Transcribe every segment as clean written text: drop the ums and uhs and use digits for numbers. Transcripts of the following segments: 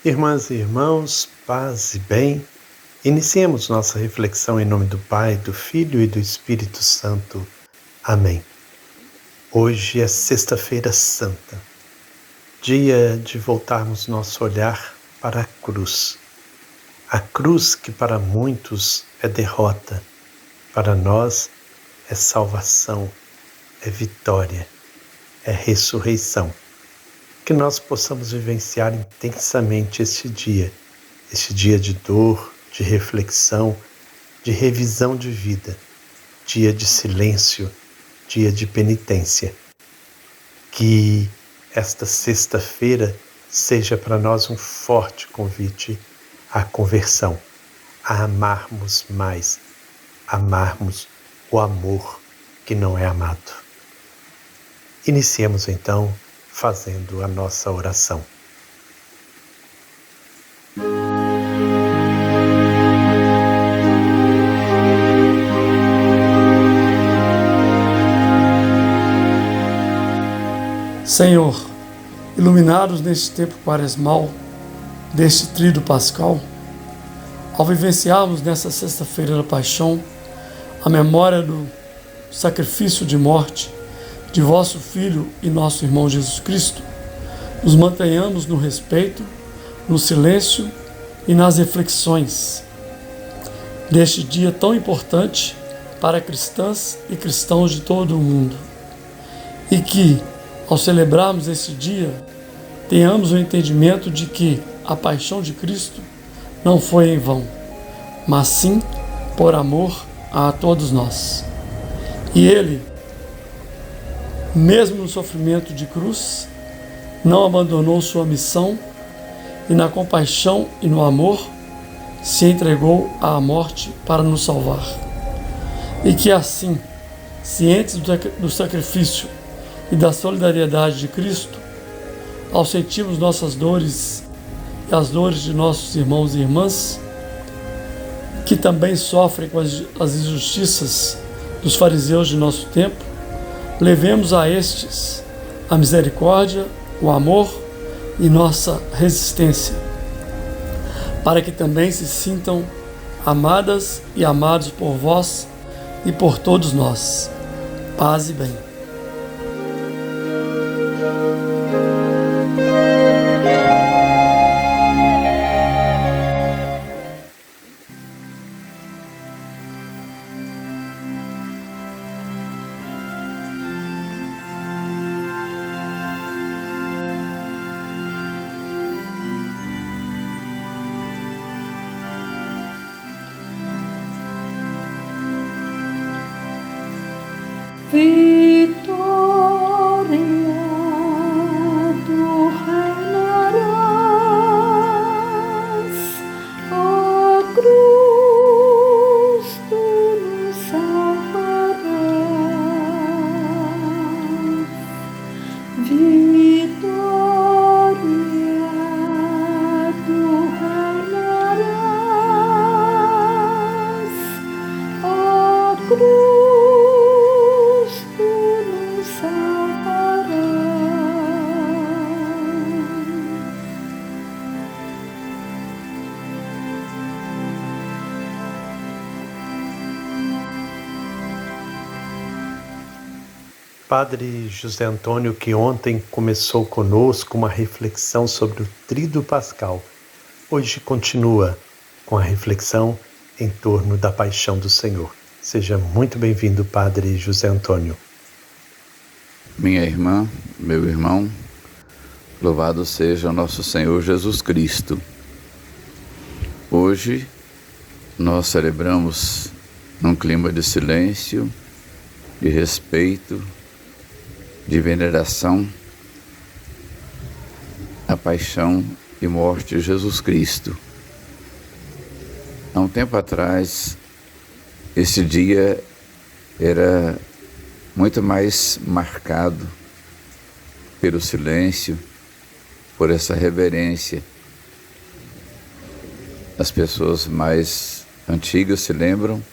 Irmãs e irmãos, paz e bem, iniciemos nossa reflexão em nome do Pai, do Filho e do Espírito Santo. Amém. Hoje é Sexta-feira Santa, dia de voltarmos nosso olhar para a cruz. A cruz que para muitos é derrota, para nós é salvação, é vitória, é ressurreição. Que nós possamos vivenciar intensamente este dia de dor, de reflexão, de revisão de vida, dia de silêncio, dia de penitência. Que esta sexta-feira seja para nós um forte convite à conversão, a amarmos mais, amarmos o amor que não é amado. Iniciemos então fazendo a nossa oração. Senhor, iluminados neste tempo quaresmal, deste tríduo pascal, ao vivenciarmos nesta sexta-feira da paixão a memória do sacrifício de morte de vosso Filho e nosso irmão Jesus Cristo, nos mantenhamos no respeito, no silêncio e nas reflexões deste dia tão importante para cristãs e cristãos de todo o mundo. E que, ao celebrarmos esse dia, tenhamos o entendimento de que a paixão de Cristo não foi em vão, mas sim por amor a todos nós. E Ele, mesmo no sofrimento de cruz, não abandonou sua missão e na compaixão e no amor se entregou à morte para nos salvar. E que assim, cientes do sacrifício e da solidariedade de Cristo, ao sentirmos nossas dores e as dores de nossos irmãos e irmãs, que também sofrem com as injustiças dos fariseus de nosso tempo, levemos a estes a misericórdia, o amor e nossa resistência, para que também se sintam amadas e amados por vós e por todos nós. Paz e bem. Vitória, tu reinarás, ó cruz, tu nos salvarás. Vitória, tu reinarás, ó cruz. Padre José Antônio, que ontem começou conosco uma reflexão sobre o Tríduo Pascal, hoje continua com a reflexão em torno da paixão do Senhor. Seja muito bem-vindo, Padre José Antônio. Minha irmã, meu irmão, louvado seja o nosso Senhor Jesus Cristo. Hoje nós celebramos num clima de silêncio, de respeito, de veneração, a paixão e morte de Jesus Cristo. Há um tempo atrás, esse dia era muito mais marcado pelo silêncio, por essa reverência. As pessoas mais antigas se lembram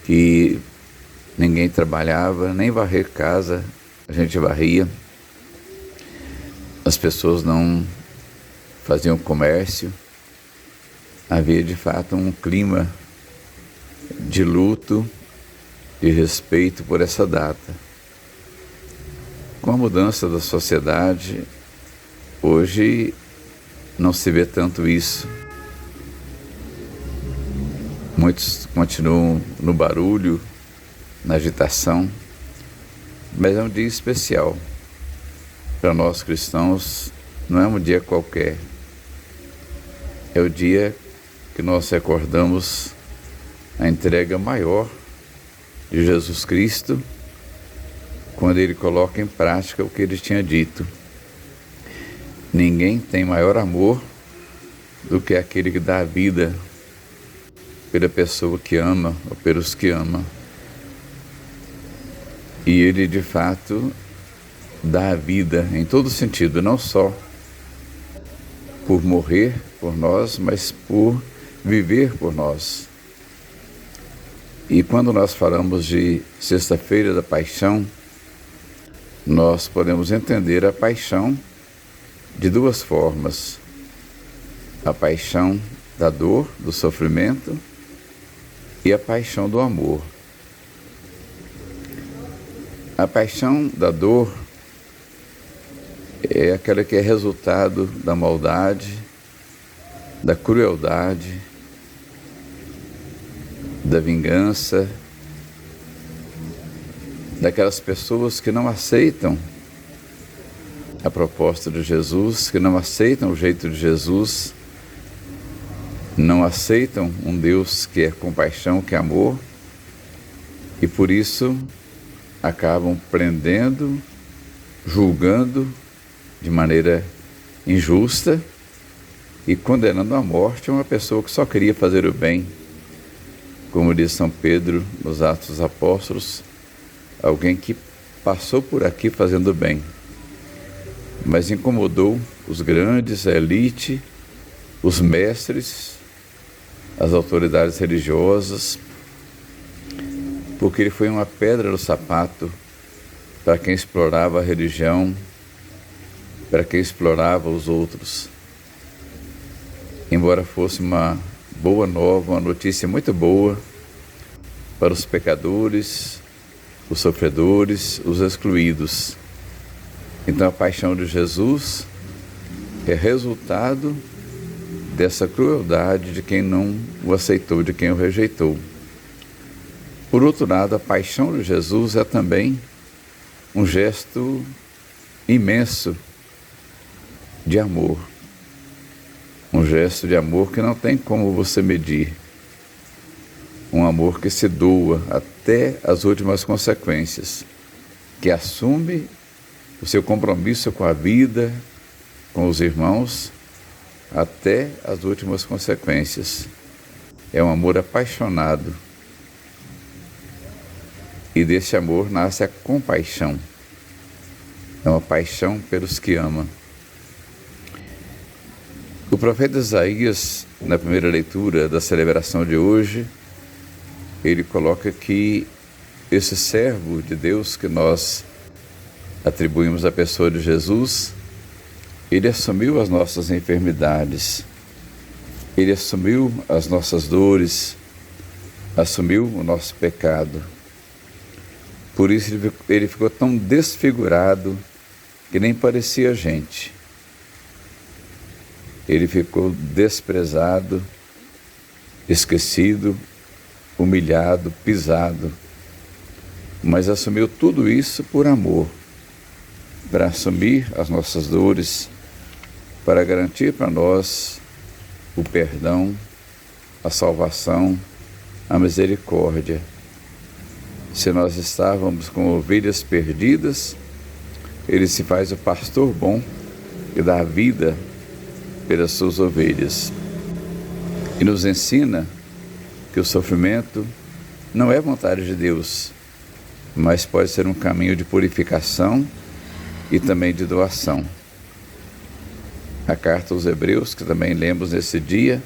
que ninguém trabalhava, nem varrer casa, a gente varria. As pessoas não faziam comércio. Havia de fato um clima de luto, de respeito por essa data. Com a mudança da sociedade, hoje não se vê tanto isso. Muitos continuam no barulho, na agitação, mas é um dia especial. Para nós cristãos, não é um dia qualquer. É o dia que nós recordamos a entrega maior de Jesus Cristo, quando Ele coloca em prática o que Ele tinha dito. Ninguém tem maior amor do que aquele que dá a vida pela pessoa que ama ou pelos que ama. E Ele, de fato, dá a vida em todo sentido, não só por morrer por nós, mas por viver por nós. E quando nós falamos de Sexta-feira da Paixão, nós podemos entender a paixão de duas formas: a paixão da dor, do sofrimento, e a paixão do amor. A paixão da dor é aquela que é resultado da maldade, da crueldade, da vingança, daquelas pessoas que não aceitam a proposta de Jesus, que não aceitam o jeito de Jesus, não aceitam um Deus que é compaixão, que é amor, e por isso acabam prendendo, julgando de maneira injusta e condenando à morte uma pessoa que só queria fazer o bem. Como diz São Pedro nos Atos dos Apóstolos, alguém que passou por aqui fazendo bem, mas incomodou os grandes, a elite, os mestres, as autoridades religiosas, porque ele foi uma pedra no sapato para quem explorava a religião, para quem explorava os outros. Embora fosse uma boa nova, uma notícia muito boa para os pecadores, os sofredores, os excluídos. Então a paixão de Jesus é resultado dessa crueldade de quem não o aceitou, de quem o rejeitou. Por outro lado, a paixão de Jesus é também um gesto imenso de amor. Um gesto de amor que não tem como você medir. Um amor que se doa até as últimas consequências, que assume o seu compromisso com a vida, com os irmãos, até as últimas consequências. É um amor apaixonado. E desse amor nasce a compaixão. É uma paixão pelos que ama. O profeta Isaías, na primeira leitura da celebração de hoje, ele coloca que esse servo de Deus que nós atribuímos à pessoa de Jesus, ele assumiu as nossas enfermidades, ele assumiu as nossas dores, assumiu o nosso pecado. Por isso ele ficou tão desfigurado que nem parecia gente. Ele ficou desprezado, esquecido, humilhado, pisado, mas assumiu tudo isso por amor, para assumir as nossas dores, para garantir para nós o perdão, a salvação, a misericórdia. Se nós estávamos com ovelhas perdidas, ele se faz o pastor bom e dá a vida pelas suas ovelhas. E nos ensina que o sofrimento não é vontade de Deus, mas pode ser um caminho de purificação e também de doação. A carta aos Hebreus, que também lemos nesse dia,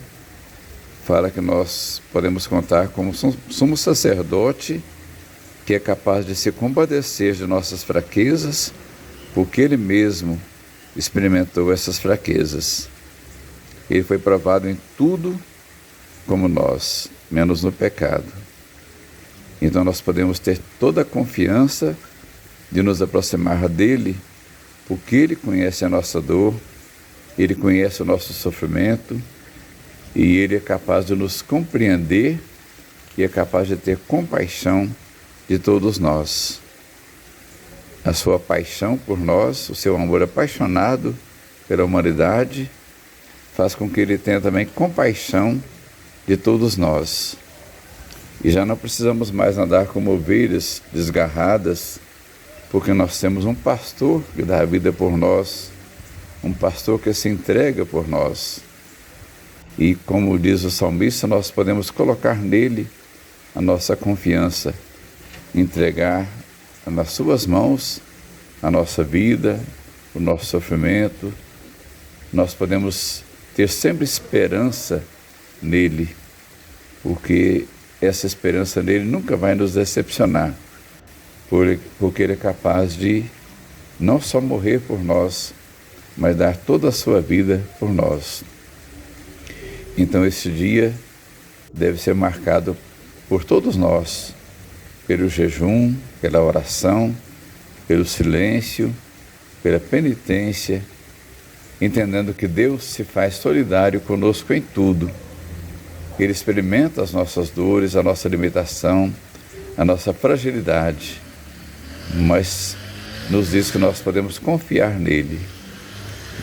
fala que nós podemos contar como sumo sacerdote que é capaz de se compadecer de nossas fraquezas, porque Ele mesmo experimentou essas fraquezas. Ele foi provado em tudo como nós, menos no pecado. Então nós podemos ter toda a confiança de nos aproximar dele, porque ele conhece a nossa dor, ele conhece o nosso sofrimento e ele é capaz de nos compreender e é capaz de ter compaixão de todos nós. A sua paixão por nós, o seu amor apaixonado pela humanidade, faz com que ele tenha também compaixão de todos nós. E já não precisamos mais andar como ovelhas desgarradas, porque nós temos um pastor que dá a vida por nós, um pastor que se entrega por nós. E como diz o salmista, nós podemos colocar nele a nossa confiança, entregar nas suas mãos a nossa vida, o nosso sofrimento. Nós podemos ter sempre esperança nele, porque essa esperança nele nunca vai nos decepcionar, porque ele é capaz de não só morrer por nós, mas dar toda a sua vida por nós. Então esse dia deve ser marcado por todos nós, pelo jejum, pela oração, pelo silêncio, pela penitência, entendendo que Deus se faz solidário conosco em tudo. Ele experimenta as nossas dores, a nossa limitação, a nossa fragilidade, mas nos diz que nós podemos confiar nele.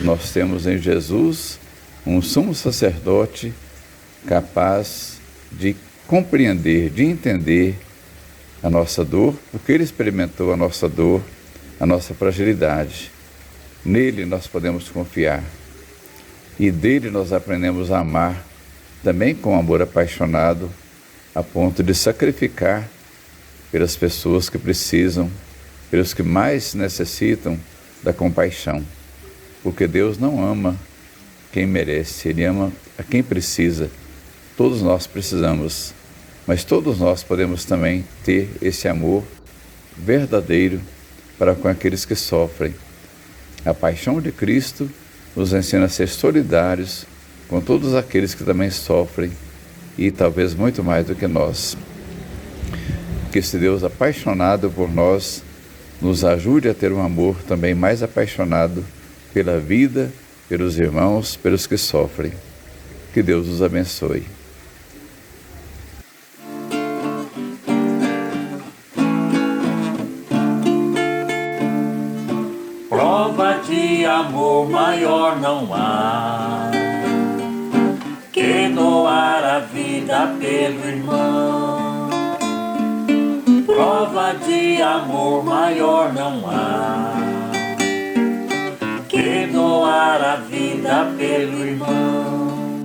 Nós temos em Jesus um sumo sacerdote capaz de compreender, de entender a nossa dor, porque ele experimentou a nossa dor, a nossa fragilidade. Nele nós podemos confiar e dele nós aprendemos a amar também com amor apaixonado, a ponto de sacrificar pelas pessoas que precisam, pelos que mais necessitam da compaixão. Porque Deus não ama quem merece, Ele ama a quem precisa. Todos nós precisamos, mas todos nós podemos também ter esse amor verdadeiro para com aqueles que sofrem. A paixão de Cristo nos ensina a ser solidários com todos aqueles que também sofrem e talvez muito mais do que nós. Que esse Deus apaixonado por nós nos ajude a ter um amor também mais apaixonado pela vida, pelos irmãos, pelos que sofrem. Que Deus os abençoe. Prova de amor maior não há que doar a vida pelo irmão. Prova de amor maior não há que doar a vida pelo irmão.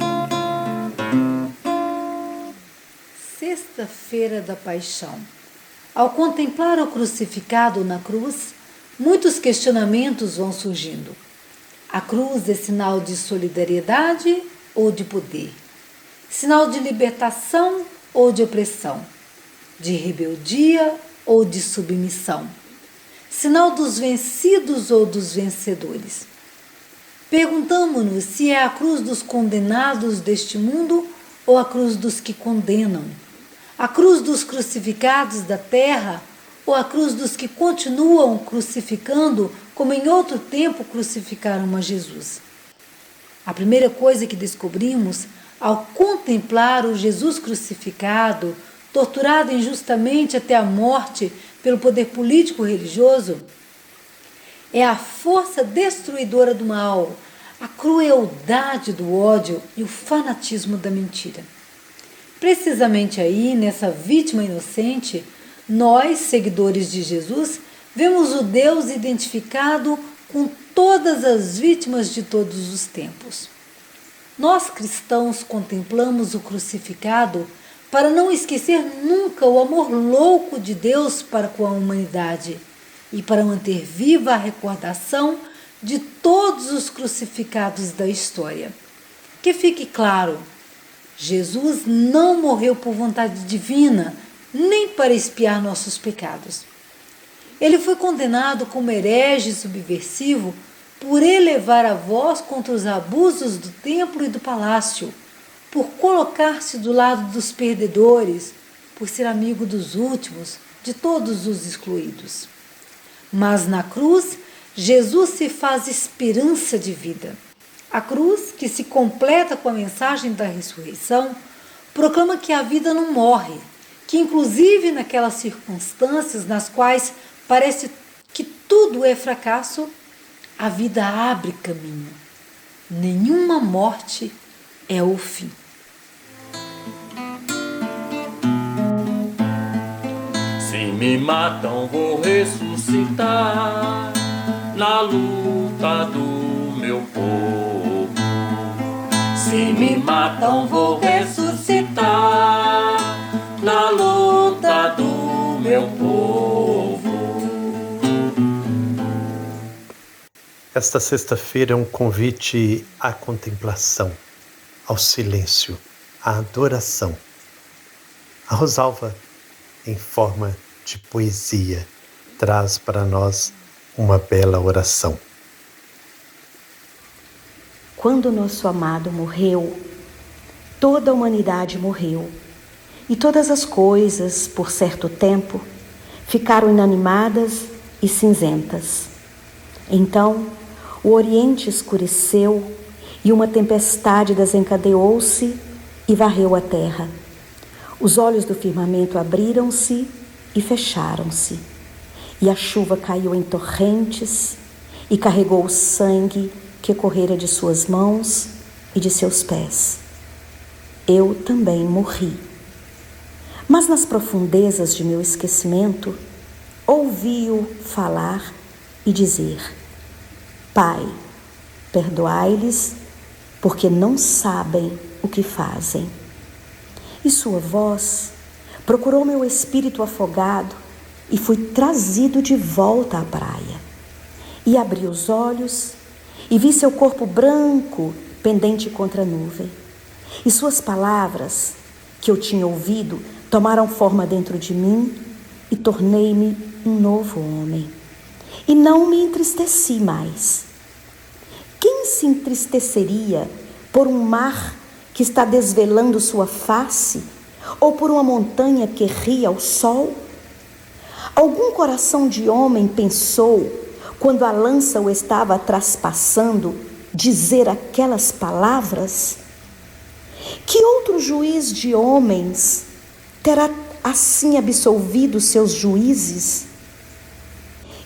Sexta-feira da Paixão. Ao contemplar o crucificado na cruz, muitos questionamentos vão surgindo. A cruz é sinal de solidariedade ou de poder? Sinal de libertação ou de opressão? De rebeldia ou de submissão? Sinal dos vencidos ou dos vencedores? Perguntamo-nos se é a cruz dos condenados deste mundo ou a cruz dos que condenam? A cruz dos crucificados da terra ou a cruz dos que continuam crucificando, como em outro tempo crucificaram a Jesus? A primeira coisa que descobrimos ao contemplar o Jesus crucificado, torturado injustamente até a morte pelo poder político-religioso, é a força destruidora do mal, a crueldade do ódio e o fanatismo da mentira. Precisamente aí, nessa vítima inocente, nós, seguidores de Jesus, vemos o Deus identificado com todas as vítimas de todos os tempos. Nós, cristãos, contemplamos o crucificado para não esquecer nunca o amor louco de Deus para com a humanidade e para manter viva a recordação de todos os crucificados da história. Que fique claro, Jesus não morreu por vontade divina, nem para expiar nossos pecados. Ele foi condenado como herege subversivo por elevar a voz contra os abusos do templo e do palácio, por colocar-se do lado dos perdedores, por ser amigo dos últimos, de todos os excluídos. Mas na cruz, Jesus se faz esperança de vida. A cruz, que se completa com a mensagem da ressurreição, proclama que a vida não morre, que inclusive naquelas circunstâncias nas quais parece que tudo é fracasso, a vida abre caminho. Nenhuma morte é o fim. Se me matam, vou ressuscitar na luta do meu povo. Se me matam, vou ressuscitar na luta do meu povo. Esta sexta-feira é um convite à contemplação, ao silêncio, à adoração. A Rosalva, em forma de poesia, traz para nós uma bela oração. Quando nosso amado morreu, toda a humanidade morreu, e todas as coisas, por certo tempo, ficaram inanimadas e cinzentas. Então, o Oriente escureceu e uma tempestade desencadeou-se e varreu a terra. Os olhos do firmamento abriram-se e fecharam-se, e a chuva caiu em torrentes e carregou o sangue que correra de suas mãos e de seus pés. Eu também morri. Mas nas profundezas de meu esquecimento, ouvi-o falar e dizer: Pai, perdoai-lhes, porque não sabem o que fazem. E sua voz procurou meu espírito afogado e fui trazido de volta à praia. E abri os olhos e vi seu corpo branco pendente contra a nuvem. E suas palavras, que eu tinha ouvido, tomaram forma dentro de mim e tornei-me um novo homem. E não me entristeci mais. Quem se entristeceria por um mar que está desvelando sua face, ou por uma montanha que ri ao sol? Algum coração de homem pensou, quando a lança o estava traspassando, dizer aquelas palavras? Que outro juiz de homens terá assim absolvido seus juízes?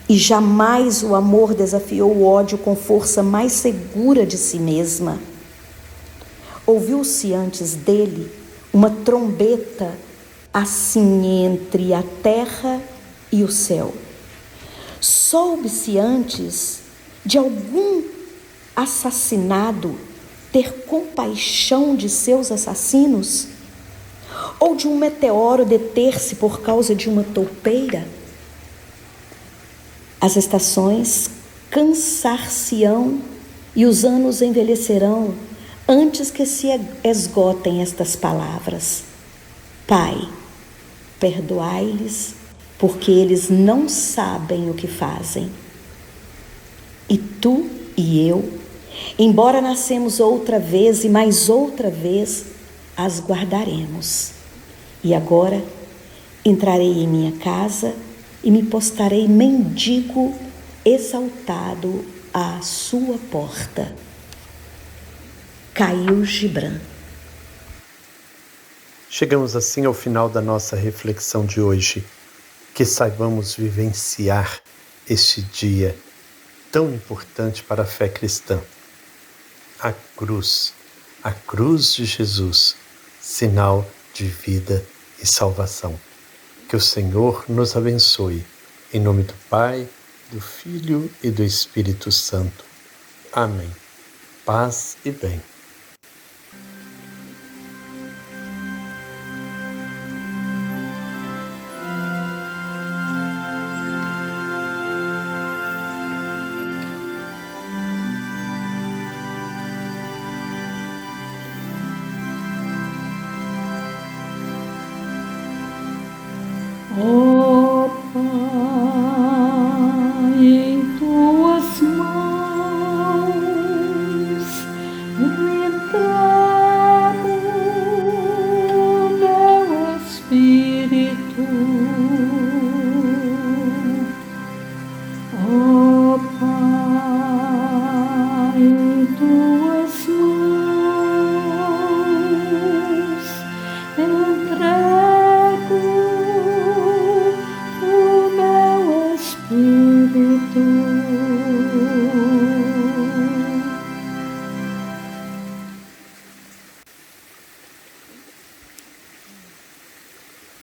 E jamais o amor desafiou o ódio com força mais segura de si mesma. Ouviu-se antes dele uma trombeta assim entre a terra e o céu. Soube-se antes de algum assassinado ter compaixão de seus assassinos? Ou de um meteoro deter-se por causa de uma toupeira? As estações cansar-se-ão e os anos envelhecerão antes que se esgotem estas palavras. Pai, perdoai-lhes, porque eles não sabem o que fazem. E tu e eu, embora nascemos outra vez e mais outra vez, as guardaremos. E agora entrarei em minha casa e me postarei mendigo, exaltado à sua porta. Khalil Gibran. Chegamos assim ao final da nossa reflexão de hoje. Que saibamos vivenciar este dia tão importante para a fé cristã. A cruz de Jesus, sinal de vida e salvação. Que o Senhor nos abençoe. Em nome do Pai, do Filho e do Espírito Santo. Amém. Paz e bem. Ó Pai,